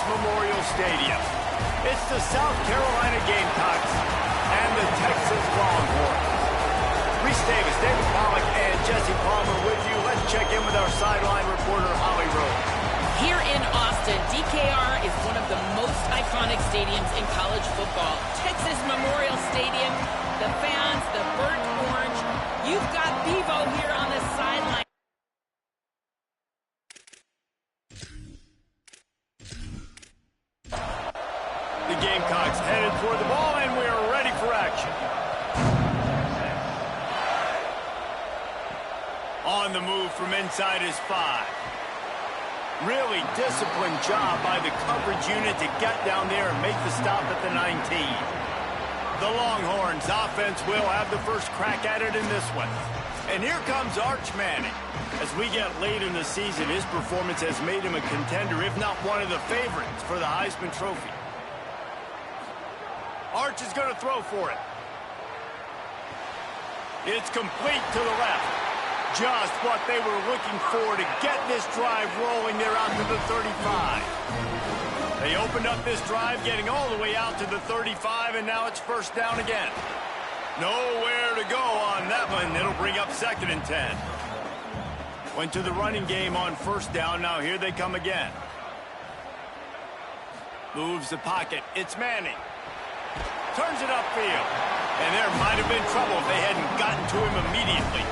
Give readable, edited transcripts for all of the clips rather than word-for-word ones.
Memorial Stadium. It's the South Carolina Gamecocks and the Texas Longhorns. Reese Davis, David Pollack, and Jesse Palmer with you. Let's check in with our sideline reporter, Holly Rose. Here in Austin, DKR is one of the most iconic stadiums in college football. Texas Memorial Stadium, the fans, the burnt orange. You've got Bevo here on the sideline. The Gamecocks headed toward the ball, and we are ready for action. On the move from inside his 5. Really disciplined job by the coverage unit to get down there and make the stop at the 19. The Longhorns offense will have the first crack at it in this one. And here comes Arch Manning. As we get late in the season, his performance has made him a contender, if not one of the favorites, for the Heisman Trophy. Arch is going to throw for it. It's complete to the left. Just what they were looking for to get this drive rolling there out to the 35. They opened up this drive, getting all the way out to the 35, and now it's first down again. Nowhere to go on that one. It'll bring up 2nd and 10. Went to the running game on first down. Now here they come again. Moves the pocket. It's Manning. Turns it upfield. And there might have been trouble if they hadn't gotten to him immediately.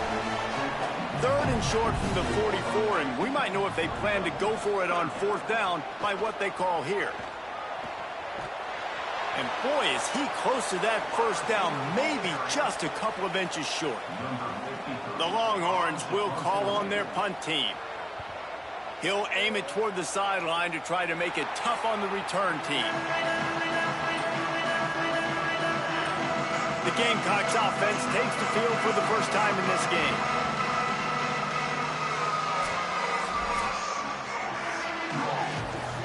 3rd and short from the 44, and we might know if they plan to go for it on 4th down by what they call here. And boy, is he close to that first down, maybe just a couple of inches short. The Longhorns will call on their punt team. He'll aim it toward the sideline to try to make it tough on the return team. The Gamecocks offense takes the field for the first time in this game.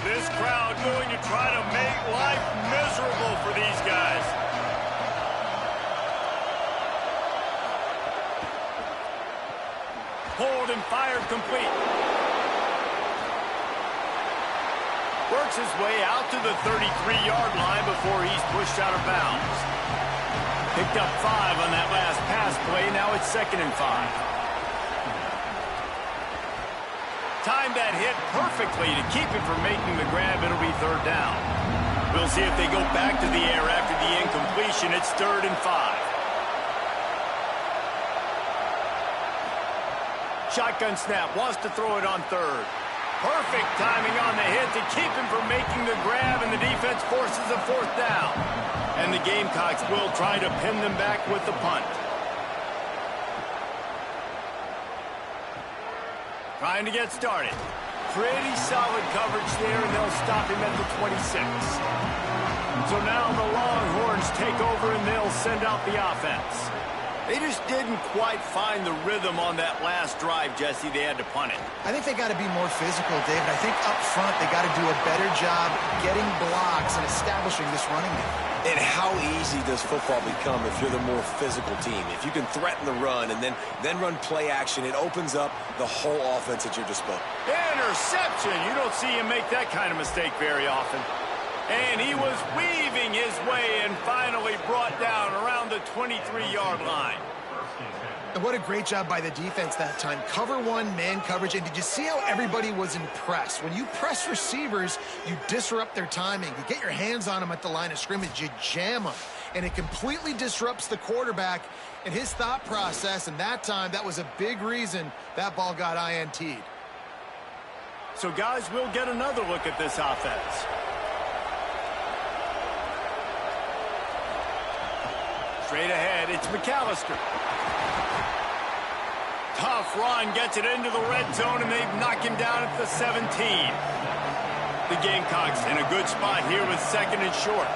This crowd going to try to make life miserable for these guys. Pulled and fired complete. Works his way out to the 33-yard line before he's pushed out of bounds. Picked up 5 on that last pass play. Now it's 2nd and 5. Timed that hit perfectly to keep him from making the grab. It'll be 3rd down. We'll see if they go back to the air after the incompletion. It's 3rd and 5. Shotgun snap. Wants to throw it on 3rd. Perfect timing on the hit to keep him from making the grab, and the defense forces a 4th down. And the Gamecocks will try to pin them back with the punt. Trying to get started. Pretty solid coverage there, and they'll stop him at the 26. So now the Longhorns take over, and they'll send out the offense. They just didn't quite find the rhythm on that last drive, Jesse. They had to punt it. I think they got to be more physical, David. I think up front they got to do a better job getting blocks and establishing this running game. And how easy does football become if you're the more physical team? If you can threaten the run and then run play action, it opens up the whole offense at your disposal. Interception! You don't see him make that kind of mistake very often. And he was weaving his way and finally brought down around the 23-yard line. And what a great job by the defense that time. Cover 1, man coverage. And did you see how everybody was impressed? When you press receivers, you disrupt their timing. You get your hands on them at the line of scrimmage. You jam them. And it completely disrupts the quarterback and his thought process. And that time, that was a big reason that ball got INT'd. So, guys, we'll get another look at this offense. Straight ahead, it's McAllister. Tough run, gets it into the red zone, and they've knocked him down at the 17. The Gamecocks in a good spot here with 2nd and short.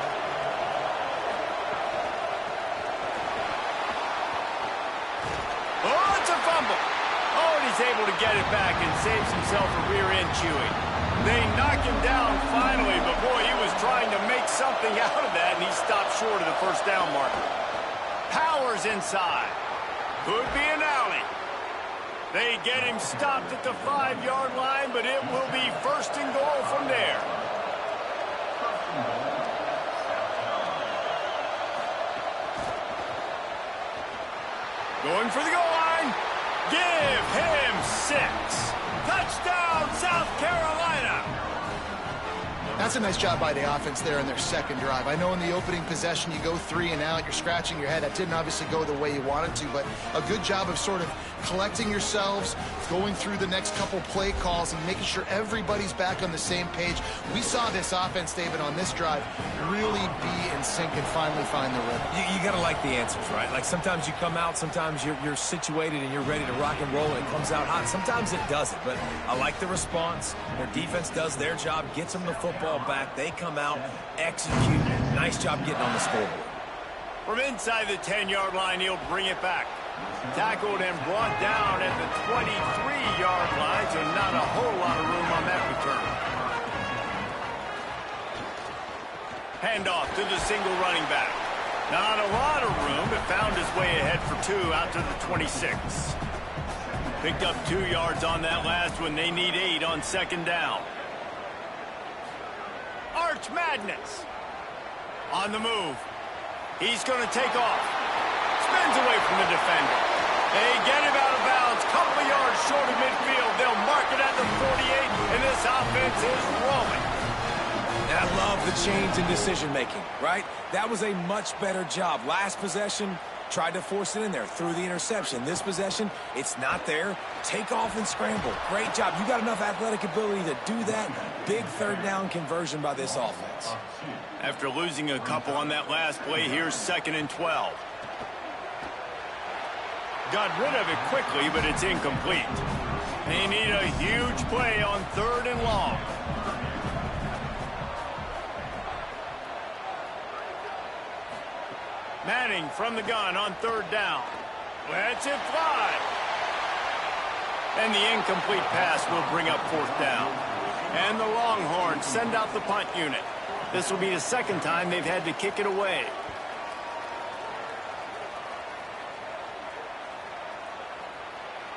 Oh, it's a fumble. Oh, and he's able to get it back and saves himself a rear end chewing. They knock him down finally, but boy, he was trying to make something out of that, and he stopped short of the first down marker. Powers inside. Could be an alley. They get him stopped at the 5-yard line, but it will be 1st and goal from there. Going for the goal line. Give him 6. Touchdown, South Carolina. That's a nice job by the offense there in their second drive. I know in the opening possession you go 3 and out, you're scratching your head. That didn't obviously go the way you wanted to, but a good job of sort of collecting yourselves, going through the next couple play calls and making sure everybody's back on the same page. We saw this offense, David, on this drive really be in sync and finally find the rhythm. You got to like the answers, right? Like sometimes you come out, sometimes you're situated and you're ready to rock and roll and it comes out hot. Sometimes it doesn't, but I like the response. Their defense does their job, gets them the football back. They come out, execute. Nice job getting on the scoreboard. From inside the 10-yard line, he'll bring it back. Tackled and brought down at the 23-yard line, so not a whole lot of room on that return. Handoff to the single running back. Not a lot of room, but found his way ahead for 2 out to the 26. Picked up 2 yards on that last one. They need 8 on second down. Arch Madness. On the move. He's going to take off. Spins away from the defender. They get him out of bounds. Couple of yards short of midfield. They'll mark it at the 48, and this offense is rolling. And I love the change in decision-making, right? That was a much better job. Last possession, tried to force it in there, threw the interception. This possession, it's not there. Take off and scramble. Great job. You got enough athletic ability to do that. Big third down conversion by this offense. After losing a couple on that last play, here's 2nd and 12. Got rid of it quickly, but it's incomplete. They need a huge play on 3rd and long. Manning from the gun on 3rd down. Lets it fly. And the incomplete pass will bring up 4th down. And the Longhorns send out the punt unit. This will be the 2nd time they've had to kick it away.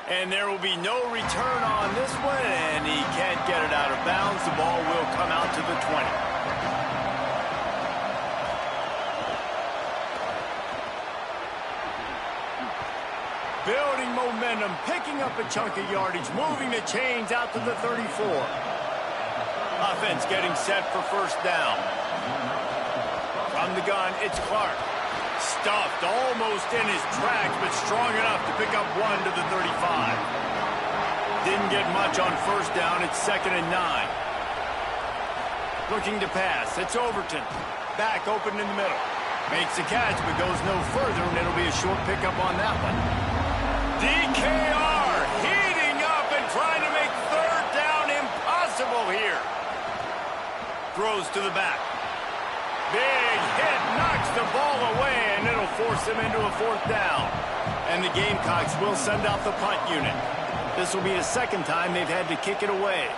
And there will be no return on this one, and he can't get it out of bounds. The ball will come out to the 20. Building momentum, picking up a chunk of yardage, moving the chains out to the 34. Offense getting set for 1st down. From the gun, it's Clark. Stuffed almost in his tracks, but strong enough to pick up 1 to the 35. Didn't get much on 1st down. It's 2nd and 9. Looking to pass. It's Overton. Back open in the middle. Makes the catch, but goes no further, and it'll be a short pickup on that one. DKR heating up and trying to make 3rd down impossible here. Throws to the back. Big hit, knocks the ball away, and it'll force them into a 4th down. And the Gamecocks will send out the punt unit. This will be the 2nd time they've had to kick it away.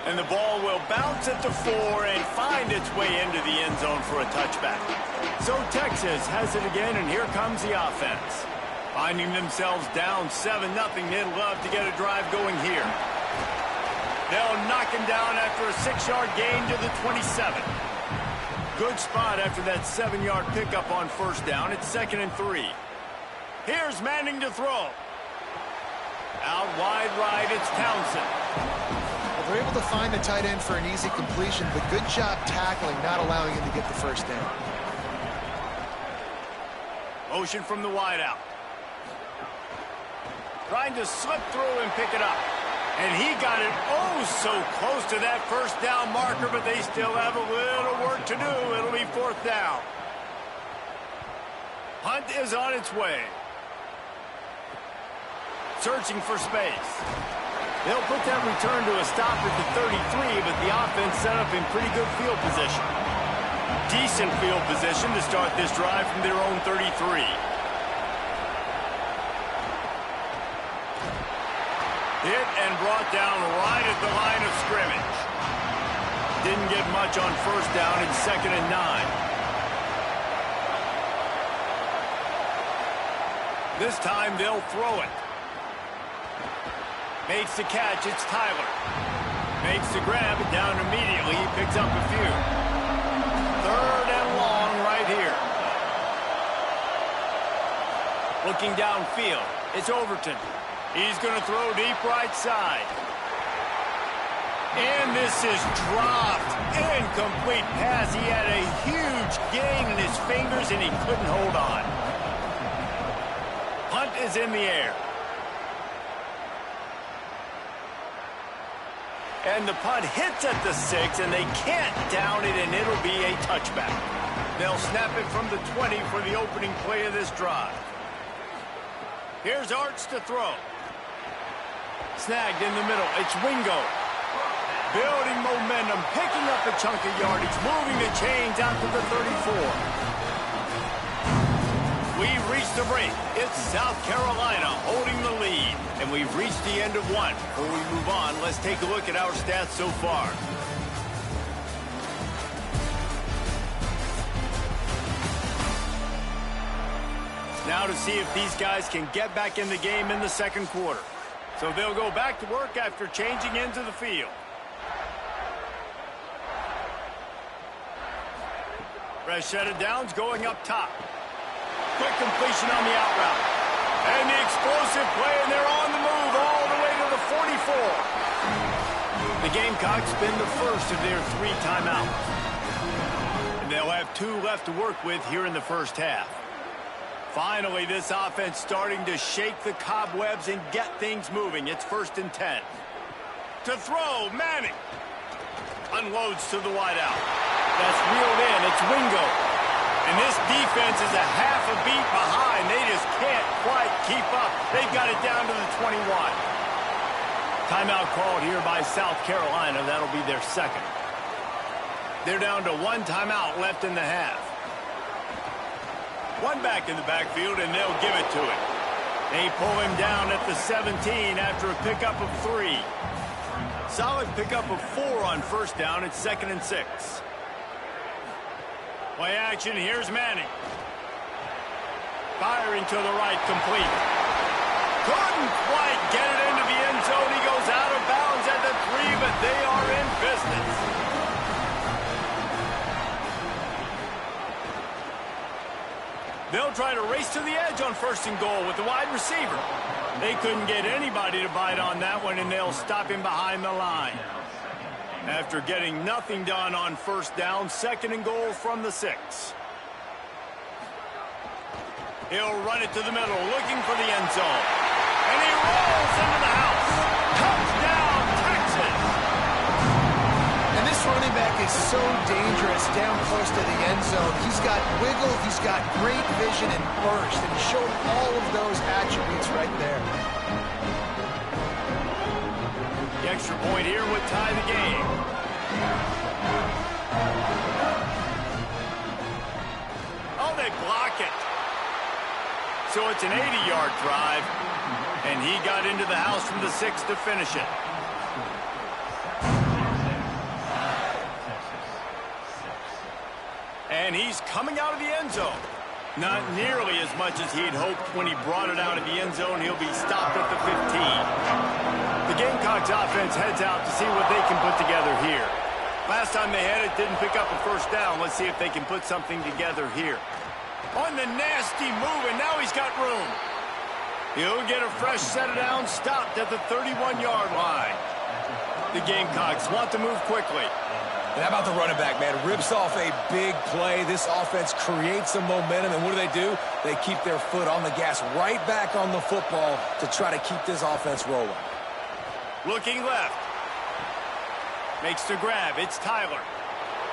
And the ball will bounce at the 4 and find its way into the end zone for a touchback. So Texas has it again, and here comes the offense. Finding themselves down 7-0, they'd love to get a drive going here. They'll knock him down after a 6-yard gain to the 27. Good spot after that 7-yard pickup on 1st down. It's 2nd and 3. Here's Manning to throw. Out wide right, it's Townsend. Well, they're able to find the tight end for an easy completion, but good job tackling, not allowing him to get the 1st down. Motion from the wideout. Trying to slip through and pick it up. And he got it so close to that 1st down marker, but they still have a little work to do. It'll be 4th down. Hunt is on its way. Searching for space. They'll put that return to a stop at the 33, but the offense set up in pretty good field position. Decent field position to start this drive from their own 33. Hit and brought down right at the line of scrimmage. Didn't get much on 1st down. It's 2nd and 9. This time they'll throw it. Makes the catch. It's Tyler. Makes the grab and down immediately. He picks up a few. 3rd and long right here. Looking downfield. It's Overton. He's going to throw deep right side. And this is dropped. Incomplete pass. He had a huge gain in his fingers, and he couldn't hold on. Punt is in the air. And the punt hits at the 6, and they can't down it, and it'll be a touchback. They'll snap it from the 20 for the opening play of this drive. Here's Arts to throw. Snagged in the middle. It's Wingo. Building momentum, picking up a chunk of yardage, moving the chains out to the 34. We've reached the break. It's South Carolina holding the lead. And we've reached the end of one. Before we move on, let's take a look at our stats so far. Now to see if these guys can get back in the game in the second quarter. So they'll go back to work after changing into the field. Fresh set of downs going up top. Quick completion on the out route. And the explosive play, and they're on the move all the way to the 44. The Gamecocks spin the first of their 3 timeouts. And they'll have 2 left to work with here in the first half. Finally, this offense starting to shake the cobwebs and get things moving. It's 1st and 10. To throw, Manning. Unloads to the wideout. That's reeled in. It's Wingo. And this defense is a half a beat behind. They just can't quite keep up. They've got it down to the 21. Timeout called here by South Carolina. That'll be their 2nd. They're down to 1 timeout left in the half. 1 back in the backfield, and they'll give it to him. They pull him down at the 17 after a pickup of 3. Solid pickup of 4 on 1st down. It's 2nd and 6. Play action. Here's Manning. Firing to the right, complete. Couldn't quite get it into the end zone. He goes out of bounds at the 3, but they are in business. They'll try to race to the edge on 1st and goal with the wide receiver. They couldn't get anybody to bite on that one, and they'll stop him behind the line. After getting nothing done on 1st down, 2nd and goal from the 6. He'll run it to the middle, looking for the end zone. And he rolls into the house. Touchdown, Texas! And this running back is so dangerous down close to the end zone. He's got wiggle, he's got great vision and burst, and he showed all of those attributes right there. The extra point here would tie the game. Oh, they block it. So it's an 80-yard drive, and he got into the house from the 6 to finish it. And he's coming out of the end zone. Not nearly as much as he'd hoped when he brought it out of the end zone. He'll be stopped at the 15. The Gamecocks offense heads out to see what they can put together here. Last time they had it, didn't pick up a 1st down. Let's see if they can put something together here. On the nasty move, and now he's got room. He'll get a fresh set of downs, stopped at the 31-yard line. The Gamecocks want to move quickly. And how about the running back, man? Rips off a big play. This offense creates some momentum, and what do? They keep their foot on the gas, right back on the football to try to keep this offense rolling. Looking left. Makes the grab. It's Tyler.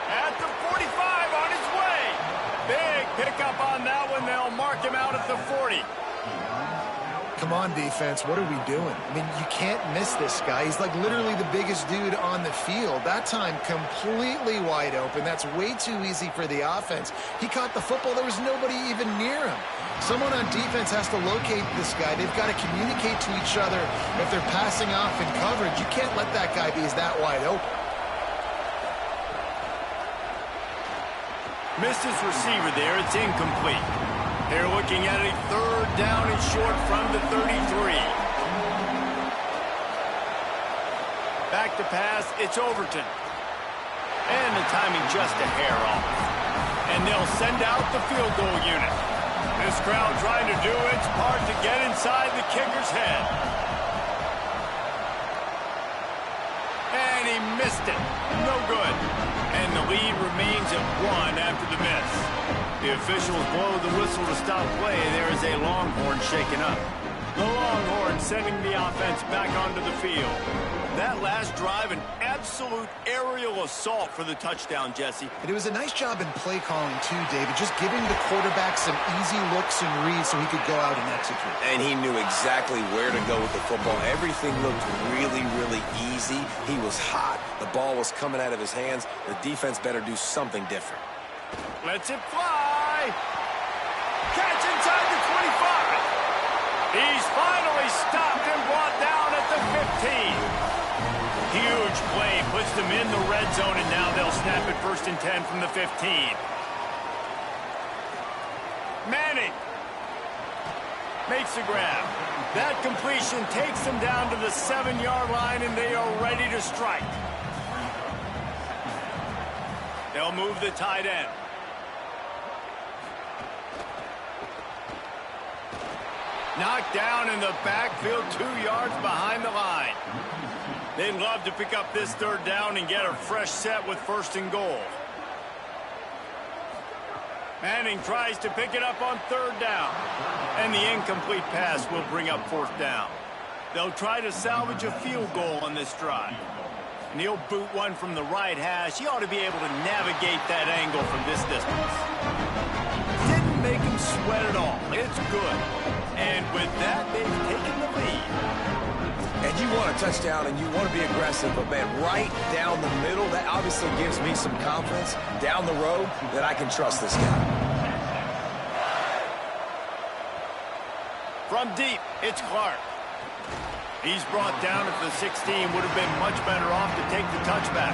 At the 45 on his way. Big pickup on that one. They'll mark him out at the 40. Come on, defense. What are we doing? I mean, you can't miss this guy. He's like literally the biggest dude on the field. That time, completely wide open. That's way too easy for the offense. He caught the football. There was nobody even near him. Someone on defense has to locate this guy. They've got to communicate to each other if they're passing off in coverage. You can't let that guy be that wide open. Missed his receiver there. It's incomplete. They're looking at a 3rd down and short from the 33. Back to pass, it's Overton. And the timing just a hair off. And they'll send out the field goal unit. This crowd trying to do its part to get inside the kicker's head. And he missed it. No good. And the lead remains at 1 after the miss. The officials blow the whistle to stop play. There is a Longhorn shaken up. The Longhorns sending the offense back onto the field. That last drive, an absolute aerial assault for the touchdown, Jesse. And it was a nice job in play calling, too, David, just giving the quarterback some easy looks and reads so he could go out and execute. And he knew exactly where to go with the football. Everything looked really, really easy. He was hot. The ball was coming out of his hands. The defense better do something different. Lets it fly. Catch inside the 25. He's finally stopped and brought down at the 15. Huge play puts them in the red zone, and now they'll snap it 1st and 10 from the 15. Manning makes the grab. That completion takes them down to the 7-yard line, and they are ready to strike. They'll move the tight end. Knocked down in the backfield, 2 yards behind the line. They'd love to pick up this 3rd down and get a fresh set with 1st and goal. Manning tries to pick it up on 3rd down. And the incomplete pass will bring up 4th down. They'll try to salvage a field goal on this drive. And he'll boot one from the right hash. He ought to be able to navigate that angle from this distance. Didn't make him sweat at all. It's good. And with that, they've taken the lead. And you want a touchdown and you want to be aggressive, but man, right down the middle, that obviously gives me some confidence down the road that I can trust this guy. From deep, it's Clark. He's brought down at the 16, would have been much better off to take the touchback.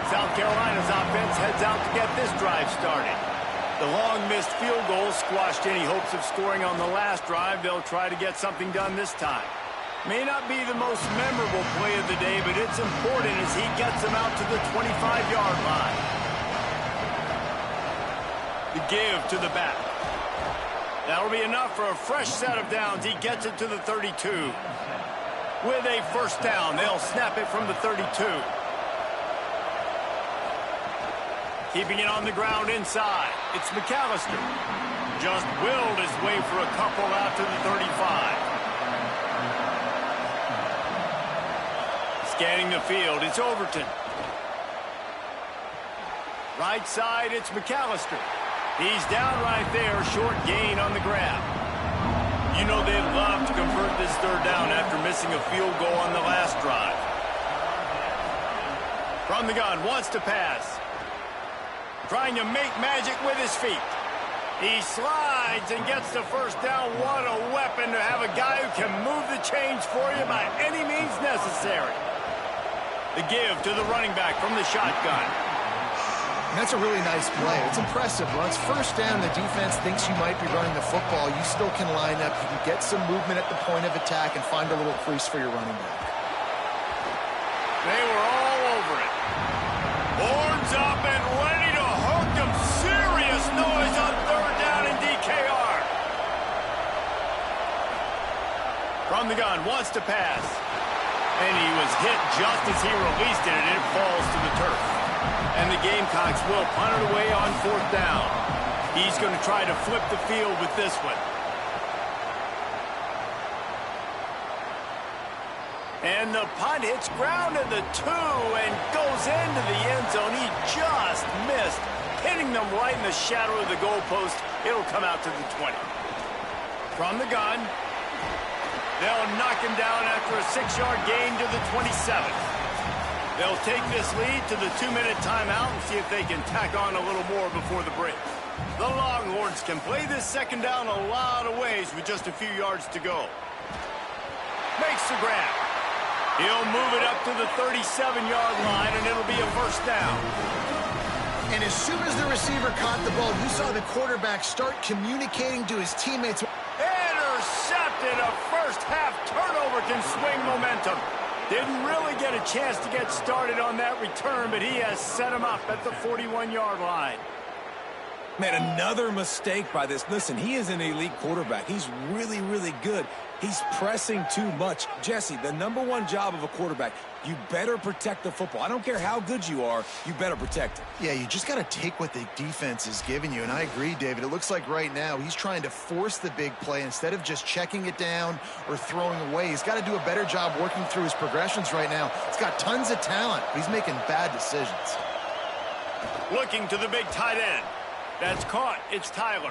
South Carolina's offense heads out to get this drive started. The long missed field goal squashed any hopes of scoring on the last drive. They'll try to get something done this time. May not be the most memorable play of the day, but it's important as he gets them out to the 25-yard line. The give to the back. That'll be enough for a fresh set of downs. He gets it to the 32. With a 1st down, they'll snap it from the 32. Keeping it on the ground inside. It's McAllister. Just willed his way for a couple out to the 35. Scanning the field, it's Overton. Right side, it's McAllister. He's down right there, short gain on the grab. You know they'd love to convert this 3rd down after missing a field goal on the last drive. From the gun, wants to pass. Trying to make magic with his feet. He slides and gets the 1st down. What a weapon to have a guy who can move the chains for you by any means necessary. The give to the running back from the shotgun. And that's a really nice play. It's impressive. Once 1st down, the defense thinks you might be running the football. You still can line up. You can get some movement at the point of attack and find a little crease for your running back. They were all over it. Horns up and ready to hook them. Serious noise on 3rd down in DKR. From the gun, wants to pass. And he was hit just as he released it, and it falls to the turf. And the Gamecocks will punt it away on 4th down. He's going to try to flip the field with this one. And the punt hits ground at the 2 and goes into the end zone. He just missed, hitting them right in the shadow of the goalpost. It'll come out to the 20. From the gun, they'll knock him down after a 6-yard gain to the 27. They'll take this lead to the 2-minute timeout and see if they can tack on a little more before the break. The Longhorns can play this 2nd down a lot of ways with just a few yards to go. Makes the grab. He'll move it up to the 37-yard line, and it'll be a 1st down. And as soon as the receiver caught the ball, you saw the quarterback start communicating to his teammates. Intercepted. A first-half turnover can swing momentum. Didn't really get a chance to get started on that return, but he has set him up at the 41-yard line. Man, another mistake by this. Listen, he is an elite quarterback. He's really, really good. He's pressing too much. Jesse, the #1 job of a quarterback, you better protect the football. I don't care how good you are, you better protect it. Yeah, you just got to take what the defense is giving you, and I agree, David. It looks like right now he's trying to force the big play instead of just checking it down or throwing away. He's got to do a better job working through his progressions right now. He's got tons of talent, but he's making bad decisions. Looking to the big tight end. That's caught. It's Tyler.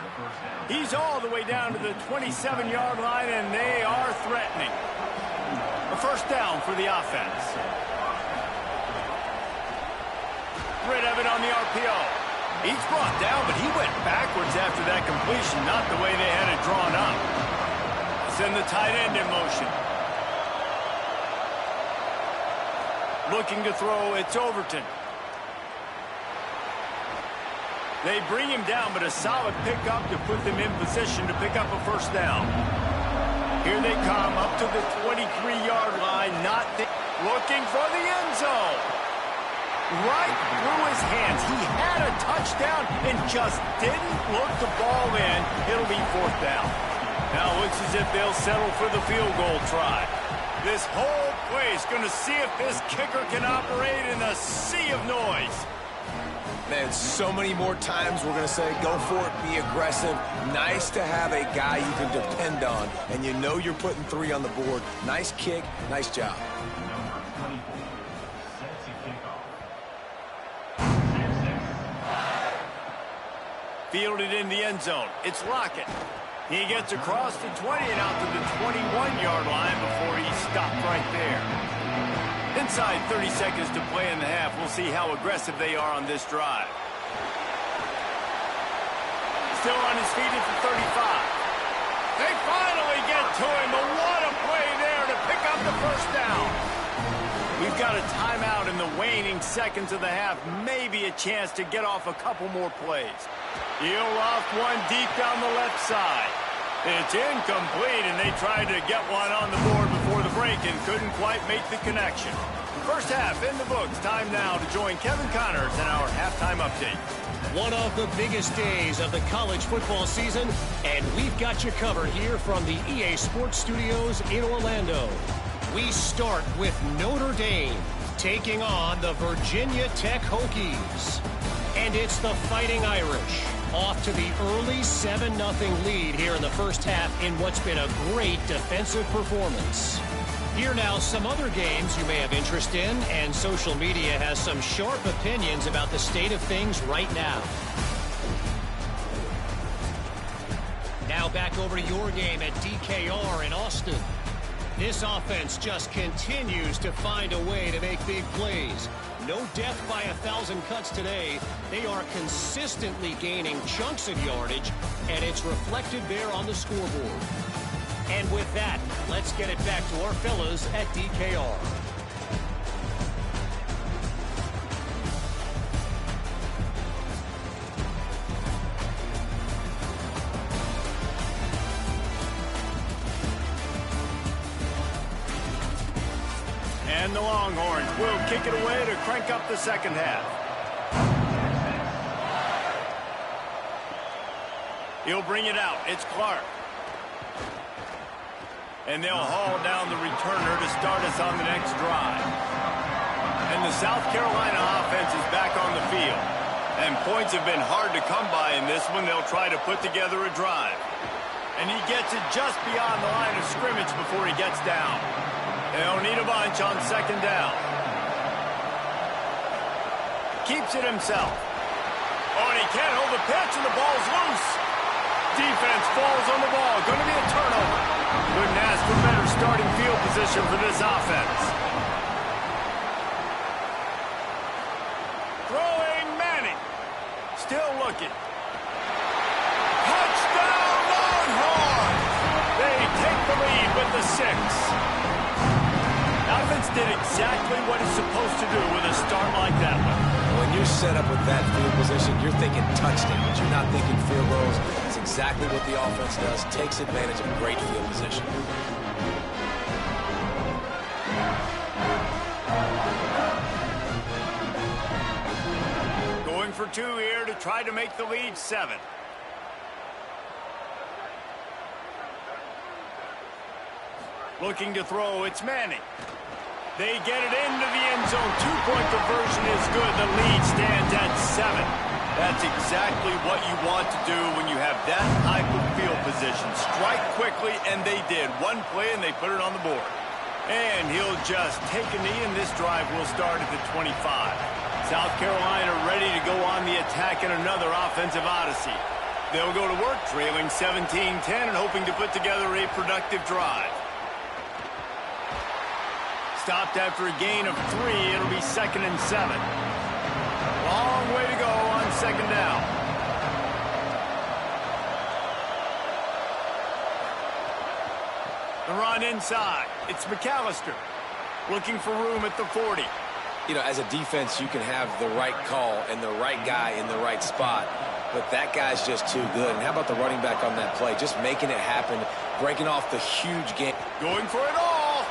He's all the way down to the 27-yard line, and they are threatening. A first down for the offense. Rid of it on the RPO. He's brought down, but he went backwards after that completion, not the way they had it drawn up. Send the tight end in motion. Looking to throw, it's Overton. They bring him down, but a solid pickup to put them in position to pick up a first down. Here they come up to the 23-yard line, looking for the end zone. Right through his hands. He had a touchdown and just didn't look the ball in. It'll be fourth down. Now it looks as if they'll settle for the field goal try. This whole play is going to see if this kicker can operate in a sea of noise. Man, so many more times we're going to say, go for it, be aggressive. Nice to have a guy you can depend on, and you know you're putting 3 on the board. Nice kick, nice job. Fielded in the end zone. It's Lockett. He gets across the 20 and out to the 21-yard line before he's stopped right there. Inside 30 seconds to play in the half. We'll see how aggressive they are on this drive. Still on his feet at the 35. They finally get to him, but what a play there to pick up the first down. We've got a timeout in the waning seconds of the half. Maybe a chance to get off a couple more plays. He'll loft one deep down the left side. It's incomplete, and they tried to get one on the board before the break and couldn't quite make the connection. First half in the books. Time now to join Kevin Connors in our halftime update. One of the biggest days of the college football season, and we've got you covered here from the EA Sports Studios in Orlando. We start with Notre Dame taking on the Virginia Tech Hokies. And it's the Fighting Irish off to the early 7-0 lead here in the first half in what's been a great defensive performance. Here now some other games you may have interest in, and social media has some sharp opinions about the state of things right now. Now back over to your game at DKR in Austin. This offense just continues to find a way to make big plays. No death by 1,000 cuts today. They are consistently gaining chunks of yardage, and it's reflected there on the scoreboard. And with that, let's get it back to our fellas at DKR. And the Longhorns will kick it away to crank up the second half. He'll bring it out. It's Clark. And they'll haul down the returner to start us on the next drive. And the South Carolina offense is back on the field. And points have been hard to come by in this one. They'll try to put together a drive. And he gets it just beyond the line of scrimmage before he gets down. They'll need a bunch on second down. Keeps it himself. Oh, and he can't hold the pitch, and the ball's loose. Defense falls on the ball. Going to be a turnover. Couldn't ask for better starting field position for this offense. Throwing Manning. Still looking. Touchdown Longhorns! They take the lead with the 6. Offense did exactly what it's supposed to do with a start like that one. When you're set up with that field position, you're thinking touchdowns. You're not thinking field goals. It's exactly what the offense does. Takes advantage of great field position. for 2 here to try to make the lead 7. Looking to throw, it's Manning. They get it into the end zone. 2-point conversion is good. The lead stands at 7. That's exactly what you want to do when you have that type of field position. Strike quickly, and they did. One play, and they put it on the board. And he'll just take a knee, and this drive will start at the 25. South Carolina ready to go on the attack in another offensive odyssey. They'll go to work, trailing 17-10 and hoping to put together a productive drive. Stopped after a gain of 3. It'll be 2nd and 7. Long way to go on 2nd down. The run inside. It's McAllister looking for room at the 40. You know, as a defense, you can have the right call and the right guy in the right spot, but that guy's just too good. And how about the running back on that play? Just making it happen, breaking off the huge game. Going for it all.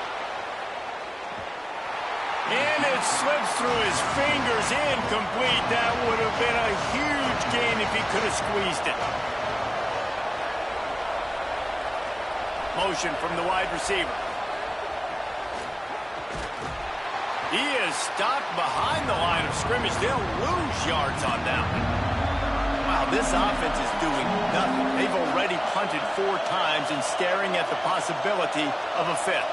And it slips through his fingers, incomplete. That would have been a huge gain if he could have squeezed it. Motion from the wide receiver. He is stopped behind the line of scrimmage. They'll lose yards on that one. Wow, this offense is doing nothing. They've already punted 4 times and staring at the possibility of a 5th.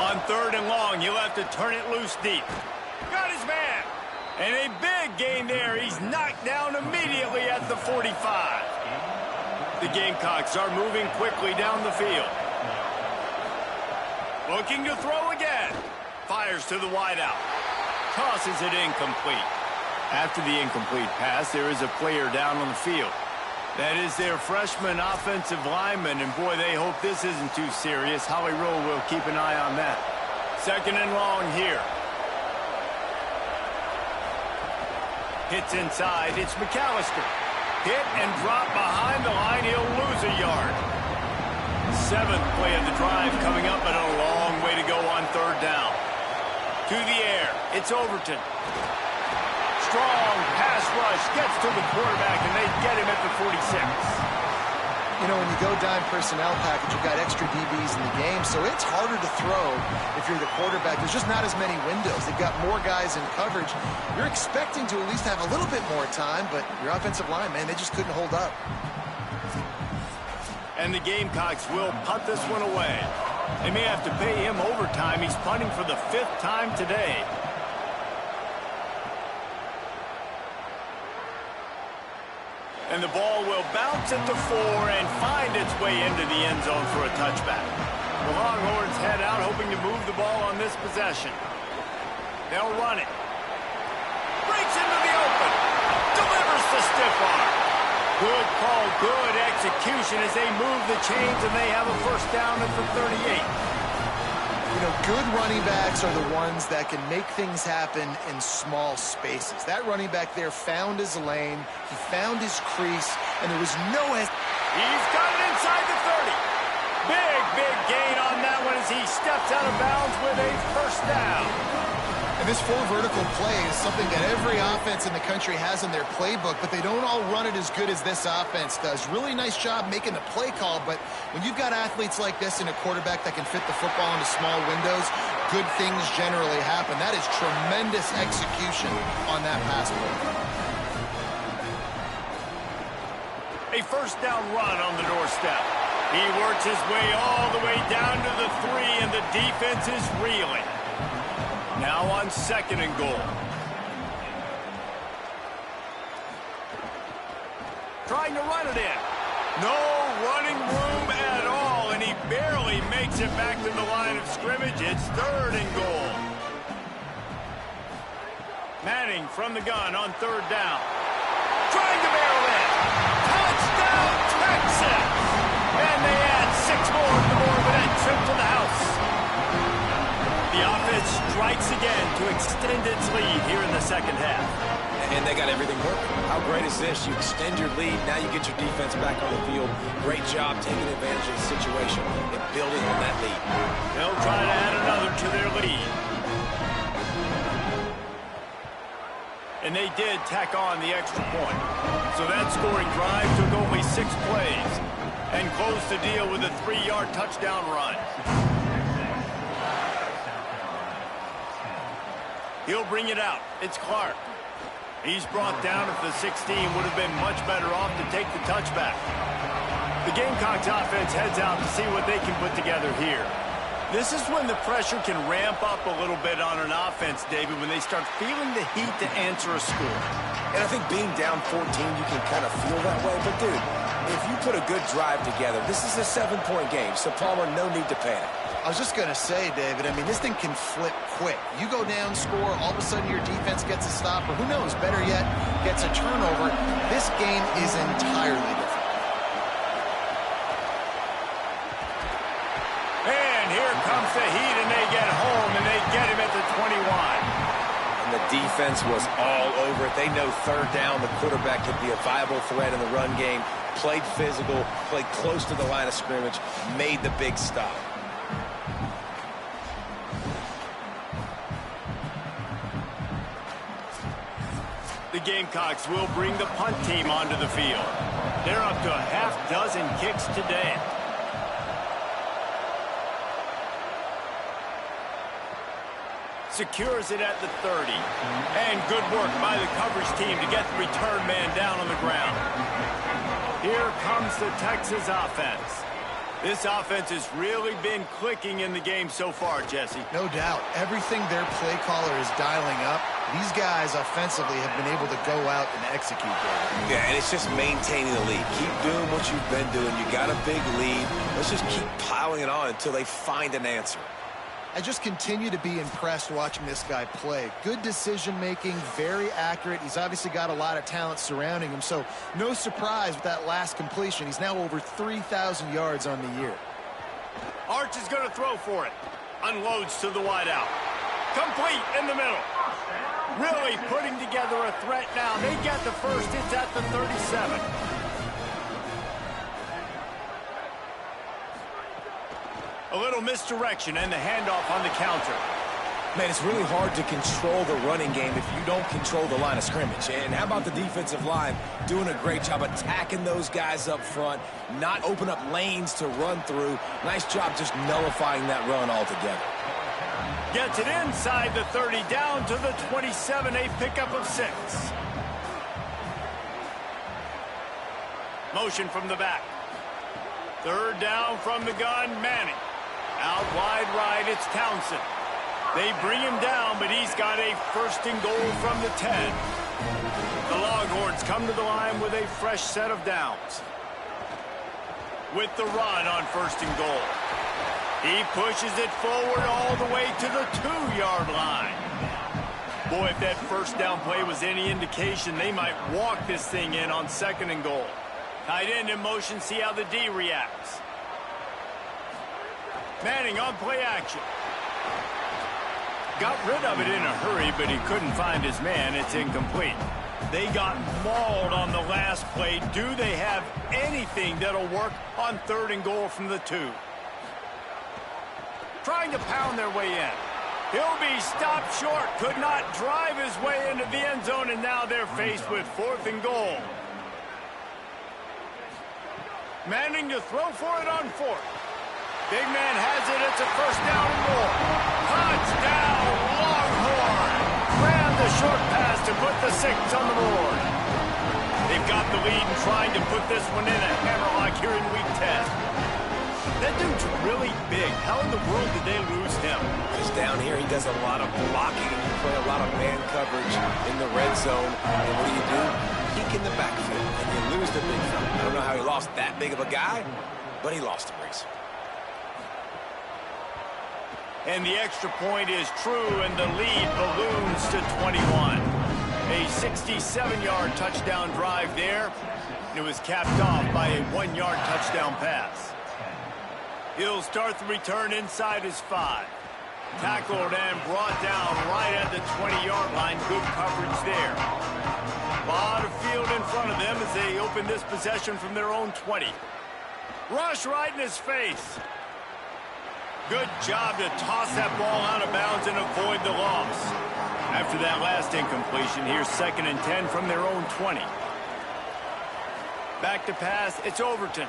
On 3rd and long, he'll have to turn it loose deep. Got his man. And a big gain there. He's knocked down immediately at the 45. The Gamecocks are moving quickly down the field. Looking to throw again. Fires to the wideout. Tosses it incomplete. After the incomplete pass, there is a player down on the field. That is their freshman offensive lineman, and boy, they hope this isn't too serious. Holly Rowe will keep an eye on that. 2nd and long here. Hits inside. It's McAllister. Hit and drop behind the line. He'll lose a yard. 7th play of the drive coming up, but a long way to go on 3rd down. To the air. It's Overton. Strong pass rush, gets to the quarterback, and they get him at the 46. You know, when you go dime personnel package, you've got extra DBs in the game, so it's harder to throw if you're the quarterback. There's just not as many windows. They've got more guys in coverage. You're expecting to at least have a little bit more time, but your offensive line, man, they just couldn't hold up. And the Gamecocks will punt this one away. They may have to pay him overtime. He's punting for the 5th time today. And the ball will bounce at the 4 and find its way into the end zone for a touchback. The Longhorns head out hoping to move the ball on this possession. They'll run it. Breaks into the open. Delivers the stiff arm. Good call, good execution as they move the chains, and they have a 1st down at the 38. You know, good running backs are the ones that can make things happen in small spaces. That running back there found his lane, he found his crease, and there was no... He's got it inside the 30. Big gain on that one as he steps out of bounds with a 1st down. And this 4 vertical play is something that every offense in the country has in their playbook, but they don't all run it as good as this offense does. Really nice job making the play call, but when you've got athletes like this and a quarterback that can fit the football into small windows, good things generally happen. That is tremendous execution on that pass play. A 1st down run on the doorstep. He works his way all the way down to the 3, and the defense is reeling. Now on 2nd and goal. Trying to run it in. No running room at all, and he barely makes it back to the line of scrimmage. It's 3rd and goal. Manning from the gun on 3rd down. Trying to barrel in. Touchdown, Texas! And they add 6 more to the board with that trip to the house. The offense strikes again to extend its lead here in the 2nd half. And they got everything working. How great is this? You extend your lead, now you get your defense back on the field. Great job taking advantage of the situation and building on that lead. They'll try to add another to their lead. And they did tack on the extra point. So that scoring drive took only 6 plays and closed the deal with a 3-yard touchdown run. He'll bring it out. It's Clark. He's brought down at the 16. Would have been much better off to take the touchback. The Gamecocks offense heads out to see what they can put together here. This is when the pressure can ramp up a little bit on an offense, David, when they start feeling the heat to answer a score. And I think being down 14, you can kind of feel that way. But, dude, if you put a good drive together, this is a 7-point game, so Palmer, no need to panic. I was just going to say, David, I mean, this thing can flip quick. You go down, score, all of a sudden your defense gets a stop, or who knows, better yet, gets a turnover. This game is entirely different. And here comes the heat, and they get home, and they get him at the 21. And the defense was all over it. They know third down, the quarterback could be a viable threat in the run game. Played physical, played close to the line of scrimmage, made the big stop. The Gamecocks will bring the punt team onto the field. They're up to a half-dozen kicks today. Secures it at the 30. And good work by the coverage team to get the return man down on the ground. Here comes the Texas offense. This offense has really been clicking in the game so far, Jesse. No doubt. Everything their play caller is dialing up, these guys offensively have been able to go out and execute that. Yeah, and it's just maintaining the lead. Keep doing what you've been doing. You got a big lead. Let's just keep piling it on until they find an answer. I just continue to be impressed watching this guy play. Good decision-making, very accurate. He's obviously got a lot of talent surrounding him, so no surprise with that last completion. He's now over 3,000 yards on the year. Arch is going to throw for it. Unloads to the wideout. Complete in the middle. Really putting together a threat now. They get the first. It's at the 37. A little misdirection and the handoff on the counter. Man, it's really hard to control the running game if you don't control the line of scrimmage. And how about the defensive line doing a great job attacking those guys up front, not open up lanes to run through. Nice job just nullifying that run altogether. Gets it inside the 30, down to the 27, a pickup of 6. Motion from the back. Third down from the gun, Manning. Out wide right, it's Townsend. They bring him down, but he's got a first and goal from the 10. The Longhorns come to the line with a fresh set of downs. With the run on first and goal. He pushes it forward all the way to the 2-yard line. Boy, if that first down play was any indication, they might walk this thing in on second and goal. Tight end in motion, see how the D reacts. Manning on play action. Got rid of it in a hurry, but he couldn't find his man. It's incomplete. They got mauled on the last play. Do they have anything that'll work on third and goal from the 2? Trying to pound their way in. He'll be stopped short. Could not drive his way into the end zone, and now they're faced with fourth and goal. Manning to throw for it on fourth. Big man has it. It's a first down and more. Touchdown, Longhorn. Ran the short pass to put the 6 on the board. They've got the lead and trying to put this one in a hammerlock here in week 10. That dude's really big. How in the world did they lose him? Just down here, he does a lot of blocking, and you play a lot of man coverage in the red zone. And what do? Peek in the backfield, and you lose the big fella. I don't know how he lost that big of a guy, but he lost the race. And the extra point is true, and the lead balloons to 21. A 67-yard touchdown drive there. And it was capped off by a 1-yard touchdown pass. He'll start the return inside his 5. Tackled and brought down right at the 20-yard line. Good coverage there. A lot of field in front of them as they open this possession from their own 20. Rush right in his face. Good job to toss that ball out of bounds and avoid the loss. After that last incompletion, here's 2nd and 10 from their own 20. Back to pass, it's Overton.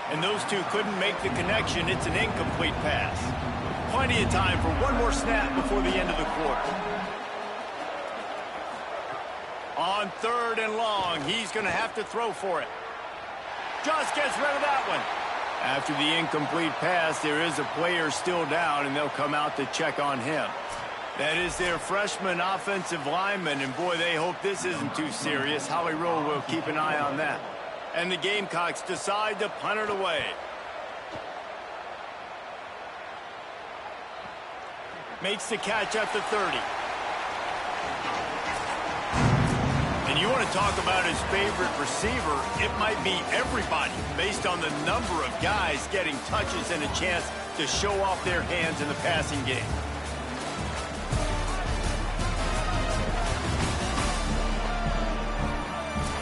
And those two couldn't make the connection. It's an incomplete pass. Plenty of time for one more snap before the end of the quarter. On 3rd and long, he's going to have to throw for it. Just gets rid of that one. After the incomplete pass, there is a player still down, and they'll come out to check on him. That is their freshman offensive lineman, and boy, they hope this isn't too serious. Howie Rowe will keep an eye on that. And the Gamecocks decide to punt it away. Makes the catch at the 30. And you want to talk about his favorite receiver, it might be everybody, based on the number of guys getting touches and a chance to show off their hands in the passing game.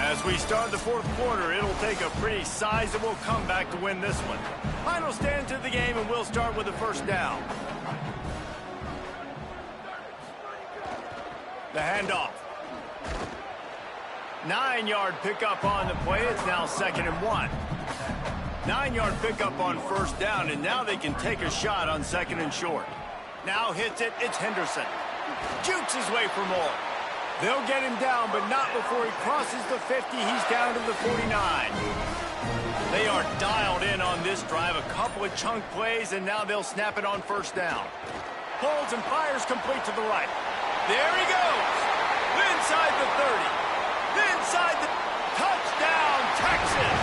As we start the 4th quarter, it'll take a pretty sizable comeback to win this one. Final stand of the game, and we'll start with the 1st down. The handoff. 9-yard pickup on the play. It's now 2nd and 1. 9-yard pickup on 1st down, and now they can take a shot on 2nd and short. Now hits it. It's Henderson. Jukes his way for more. They'll get him down, but not before he crosses the 50. He's down to the 49. They are dialed in on this drive. A couple of chunk plays, and now they'll snap it on 1st down. Pulls and fires complete to the right. There he goes. Inside the 30. Inside the touchdown, Texas.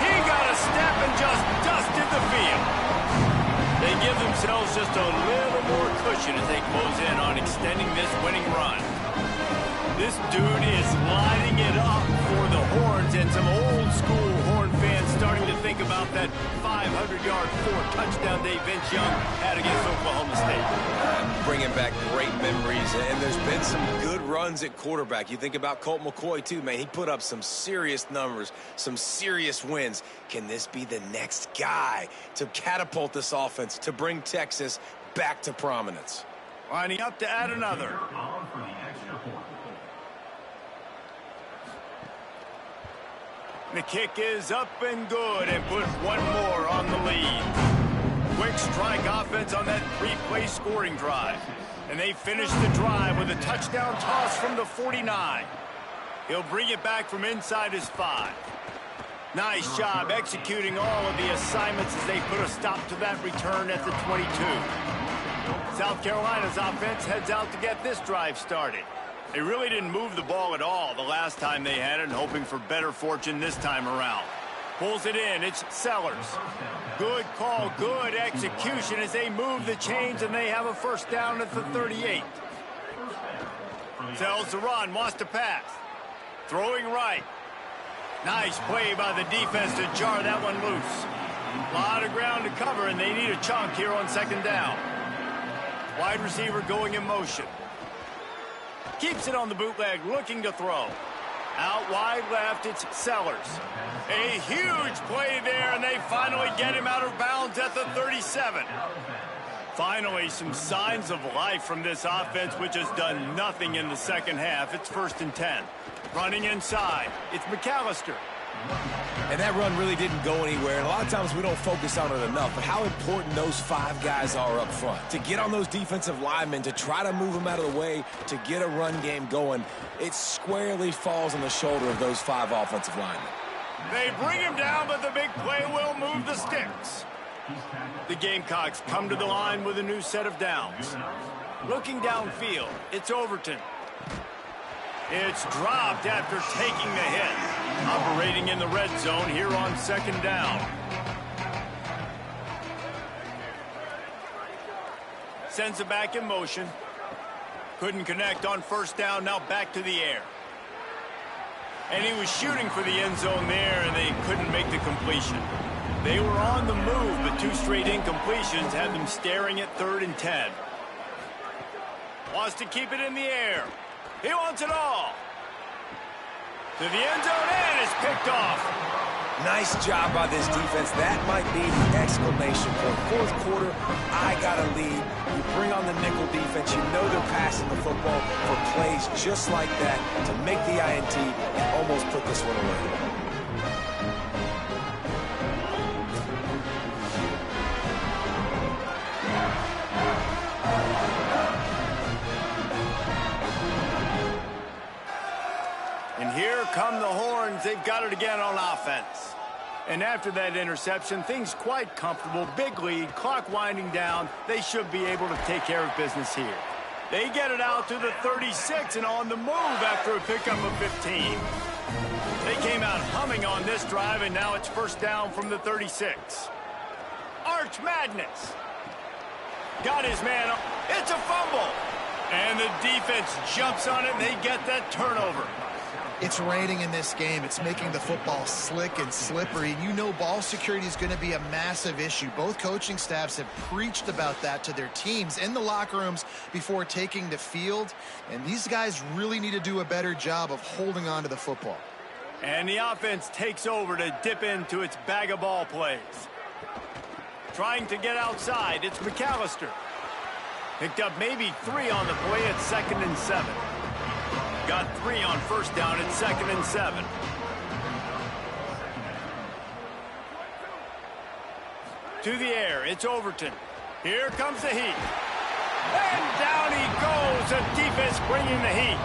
He got a step and just dusted the field. They give themselves just a little more cushion as they close in on extending this winning run. This dude is lighting it up for the Horns, and some old-school Horn fans starting to think about that 500-yard, 4-touchdown day Vince Young had against Oklahoma State. Bringing back great memories, and there's been some good runs at quarterback. You think about Colt McCoy, too, man. He put up some serious numbers, some serious wins. Can this be the next guy to catapult this offense, to bring Texas back to prominence? Lining up to add another. The kick is up and good, and puts one more on the lead. Quick strike offense on that 3-play scoring drive. And they finish the drive with a touchdown toss from the 49. He'll bring it back from inside his 5. Nice job executing all of the assignments as they put a stop to that return at the 22. South Carolina's offense heads out to get this drive started. They really didn't move the ball at all the last time they had it, and hoping for better fortune this time around. Pulls it in. It's Sellers. Good call, good execution as they move the chains, and they have a 1st down at the 38. Sells the run, wants to pass. Throwing right. Nice play by the defense to jar that one loose. A lot of ground to cover, and they need a chunk here on 2nd down. Wide receiver going in motion. Keeps it on the bootleg, looking to throw. Out wide left, it's Sellers. A huge play there, and they finally get him out of bounds at the 37. Finally, some signs of life from this offense, which has done nothing in the 2nd half. It's 1st and 10. Running inside, it's McAllister. And that run really didn't go anywhere, and a lot of times we don't focus on it enough, but how important those 5 guys are up front. To get on those defensive linemen, to try to move them out of the way, to get a run game going, it squarely falls on the shoulder of those 5 offensive linemen. They bring him down, but the big play will move the sticks. The Gamecocks come to the line with a new set of downs. Looking downfield, it's Overton. It's dropped after taking the hit. Operating in the red zone here on 2nd down. Sends it back in motion. Couldn't connect on 1st down, now back to the air. And he was shooting for the end zone there, and they couldn't make the completion. They were on the move, but 2 straight incompletions had them staring at 3rd and 10. Wants to keep it in the air. He wants it all. To the end zone, and it's picked off. Nice job by this defense. That might be the exclamation point. Fourth quarter, I got a lead. You bring on the nickel defense. You know they're passing the football for plays just like that to make the INT and almost put this one away. And here come the horns. They've got it again on offense. And after that interception, things quite comfortable. Big lead, clock winding down. They should be able to take care of business here. They get it out to the 36 and on the move after a pickup of 15. They came out humming on this drive, and now it's first down from the 36. Arch Madness. Got his man. It's a fumble. And the defense jumps on it, and they get that turnover. It's raining in this game. It's making the football slick and slippery. And you know ball security is going to be a massive issue. Both coaching staffs have preached about that to their teams in the locker rooms before taking the field. And these guys really need to do a better job of holding on to the football. And the offense takes over to dip into its bag of ball plays. Trying to get outside, it's McAllister. Picked up maybe 3 on the play at 2nd and 7. Got 3 on first down at 2nd and 7. To the air, it's Overton. Here comes the heat. And down he goes. The defense bringing the heat.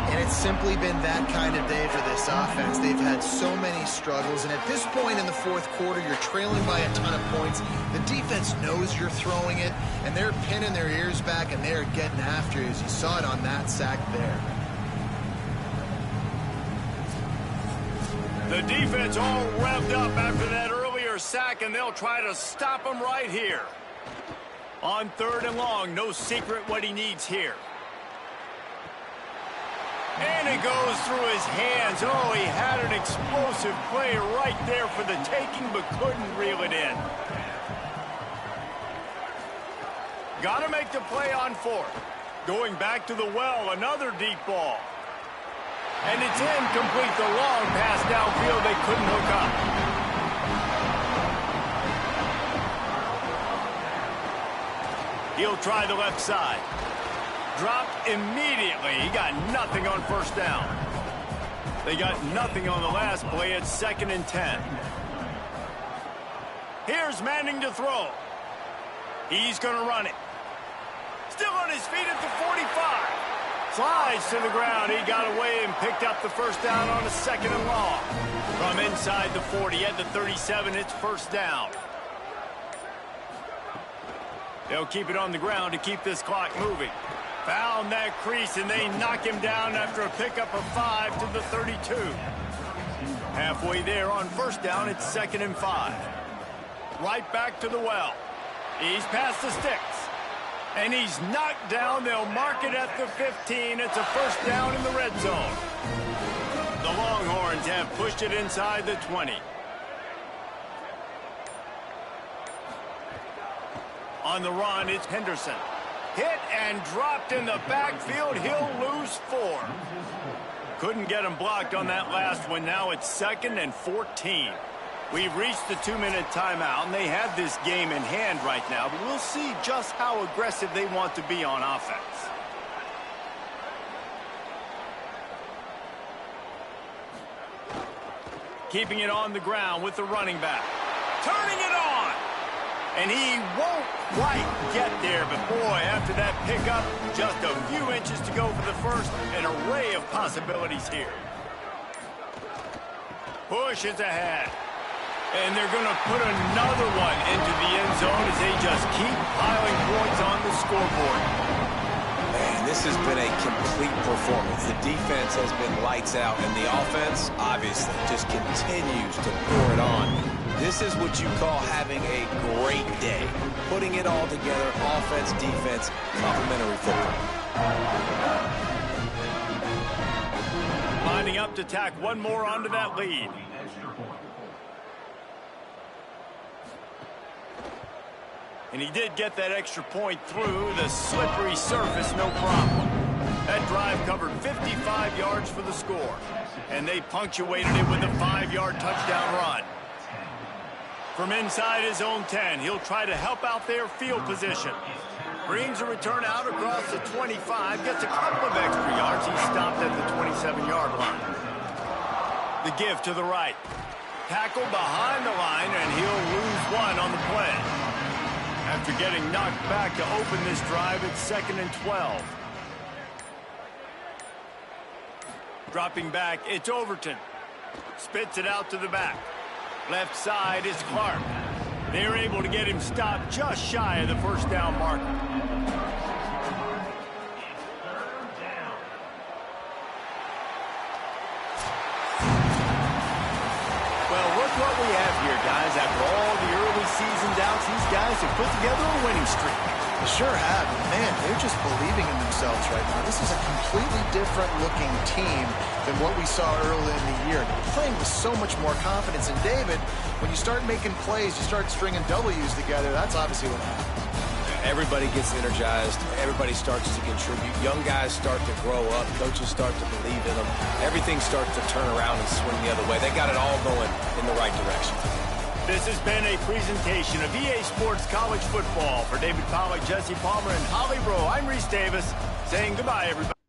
And it's simply been that kind of day for this offense. They've had so many struggles, and at this point in the fourth quarter, you're trailing by a ton of points. The defense knows you're throwing it, and they're pinning their ears back, and they're getting after you, as you saw it on that sack there. The defense all revved up after that earlier sack, and they'll try to stop him right here. On 3rd and long, no secret what he needs here. And it goes through his hands. Oh, he had an explosive play right there for the taking, but couldn't reel it in. Got to make the play on 4th. Going back to the well, another deep ball. And it's incomplete. The long pass downfield, they couldn't hook up. He'll try the left side. Dropped immediately. He got nothing on first down. They got nothing on the last play at 2nd and 10. Here's Manning to throw. He's going to run it. Still on his feet at the 45. Slides to the ground. He got away and picked up the first down on a 2nd and long. From inside the 40 at the 37, it's first down. They'll keep it on the ground to keep this clock moving. Found that crease, and they knock him down after a pickup of 5 to the 32. Halfway there on first down, it's 2nd and 5. Right back to the well. He's past the sticks. And he's knocked down. They'll mark it at the 15. It's a first down in the red zone. The Longhorns have pushed it inside the 20. On the run, it's Henderson. Hit and dropped in the backfield. He'll lose 4. Couldn't get him blocked on that last one. Now it's 2nd and 14. We've reached the 2-minute timeout, and they have this game in hand right now, but we'll see just how aggressive they want to be on offense. Keeping it on the ground with the running back. Turning it on! And he won't quite get there, but boy, after that pickup, just a few inches to go for the first. An array of possibilities here. Push is ahead. And they're going to put another one into the end zone as they just keep piling points on the scoreboard. Man, this has been a complete performance. The defense has been lights out, and the offense, obviously, just continues to pour it on. This is what you call having a great day. Putting it all together, offense, defense, complementary football. Lining up to tack one more onto that lead. And he did get that extra point through the slippery surface, no problem. That drive covered 55 yards for the score. And they punctuated it with a 5-yard touchdown run. From inside his own 10, he'll try to help out their field position. Brings a return out across the 25, gets a couple of extra yards. He's stopped at the 27-yard line. The give to the right. Tackle behind the line, and he'll lose one on the play. After getting knocked back to open this drive, it's 2nd and 12. Dropping back, it's Overton. Spits it out to the back. Left side is Clark. They're able to get him stopped just shy of the first down marker. Well, look what we have here, guys. After all the early season doubts, these guys have put together a winning streak. They sure have. Man, they're just believing in themselves right now. This is a completely different looking team than what we saw early in the year. They're playing with so much more confidence. And David, when you start making plays, you start stringing W's together, that's obviously what happens. Everybody gets energized. Everybody starts to contribute. Young guys start to grow up. Coaches start to believe in them. Everything starts to turn around and swing the other way. They got it all going in the right direction. This has been a presentation of EA Sports College Football. For David Pollack, Jesse Palmer, and Holly Rowe, I'm Reese Davis saying goodbye, everybody.